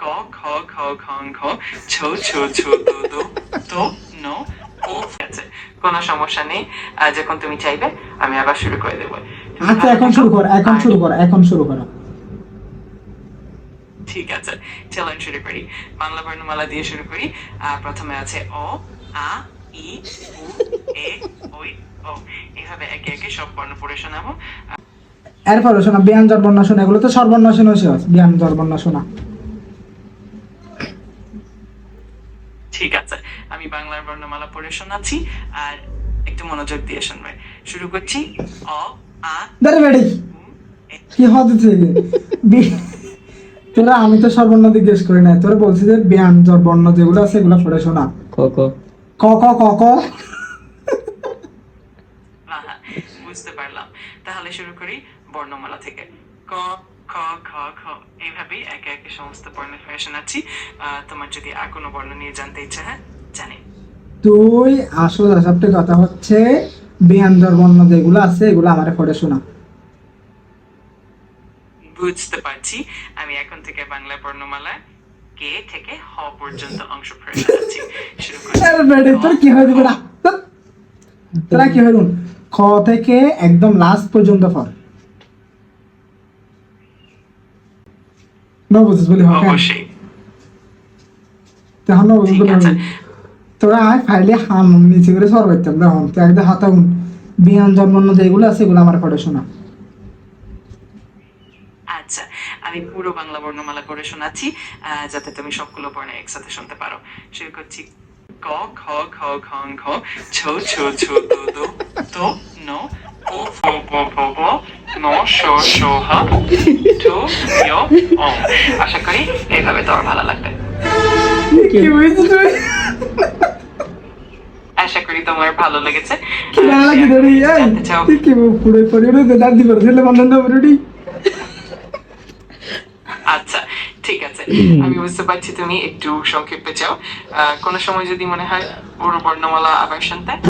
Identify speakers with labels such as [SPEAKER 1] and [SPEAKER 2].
[SPEAKER 1] ক খ খ খ খ ছ ছ ছ দো দো তো নো ও আছে। কোনো সমস্যা নেই, যখন তুমি চাইবে আমি আবার শুরু করে দেবো।
[SPEAKER 2] আচ্ছা এখন শুরু কর, এখন শুরু কর।
[SPEAKER 1] ঠিক আছে, চলুন শুরু করি। বাংলা বর্ণমালা দিয়ে শুরু করি। প্রথমে আছে অ, আ, ই, উ, এ, ওই, ও। এভাবে একে একে সব বর্ণ পড়ে শোনাবো।
[SPEAKER 2] এরপরে শোনা ব্যঞ্জন বর্ণ শোনা, এগুলো তো স্বরবর্ণ শোনা শেষ, ব্যঞ্জন বর্ণ শোনা।
[SPEAKER 1] ঠিক আছে, আমি বাংলার বর্ণমালা পড়ে শোনাচ্ছি, আর একটু মনোযোগ দিয়ে শুনবে। শুরু করছি। অ, আ,
[SPEAKER 2] দাঁড়ে বেড়ি
[SPEAKER 1] উ, এ।
[SPEAKER 2] কি হচ্ছে তোরা, আমি তো স্বরবর্ণ জিজ্ঞেস করি না, তোরা বলছি যে ব্যঞ্জন বর্ণ যেগুলো আছে এগুলো পড়ে শোনা।
[SPEAKER 3] ক ক
[SPEAKER 2] ক ক ক ক।
[SPEAKER 1] আহা, বুঝতে পারলাম। তাহলে শুরু করি বর্ণমালা থেকে। ক খ খ খ, এইভাবেই একে একে সমস্ত বর্ণ হয়ে শোনাচ্ছি। তোমার যদি আর কোনো বর্ণ নিয়ে জানতে ইচ্ছা হয় জানি।
[SPEAKER 2] তুই আসল সবটা কথা হচ্ছে ব্যঞ্জন বর্ণ যেগুলো আছে এগুলো আমারে পড়ে শোনা।
[SPEAKER 1] বুঝতে পারছি। আমি এখন থেকে বাংলা বর্ণমালা কে থেকে হ পর্যন্ত অংশ পড়ে শোনাচ্ছি। শুরু করছি।
[SPEAKER 2] আরে বেড়ে তোর কি হয় বেড়া, তোরা কি হয় খ থেকে একদম লাস্ট পর্যন্ত পড়। ন বুঝিস বলি হবে
[SPEAKER 1] অবশ্যই।
[SPEAKER 2] তখন ন বুঝিস
[SPEAKER 1] ঠিক
[SPEAKER 2] বলি
[SPEAKER 1] আছে।
[SPEAKER 2] হবে। তোরা আয় ফাইলে হাম নিচে করে সর পাইতাম দেখুন তো একদম হাতা ব্যঞ্জন বর্ণ যেগুলো আছে এগুলো আমার পড়ে শোনা।
[SPEAKER 1] আচ্ছা, আমি পুরো বাংলা বর্ণমালা করে শোনাচ্ছি, যাতে তুমি সবগুলো বর্ণ একসাথে শুনতে পারো। শুরু করছি। ক খ খ খ খ ছ ছ ছ দো দো তো নো ও ফ ব ভ ব ন শ শ হ ঠু য় ও। আশা করি এইভাবে তোমার ভালো লাগবে।
[SPEAKER 2] কি হয়েছে তুই?
[SPEAKER 1] আশা করি তোমার ভালো লেগেছে।
[SPEAKER 2] কি ভালো লাগে তোর এই
[SPEAKER 1] জানতে চাও?
[SPEAKER 2] তুই কি পুরো পরিবারে দাদি করে দিলে বন্ধন দেবো রেডি।
[SPEAKER 1] আচ্ছা, ঠিক আছে। আমি বুঝতে পারছি তুমি একটু সংক্ষেপে চাও। কোনো সময় যদি মনে হয় পুরো বর্ণমালা আবার শুনতে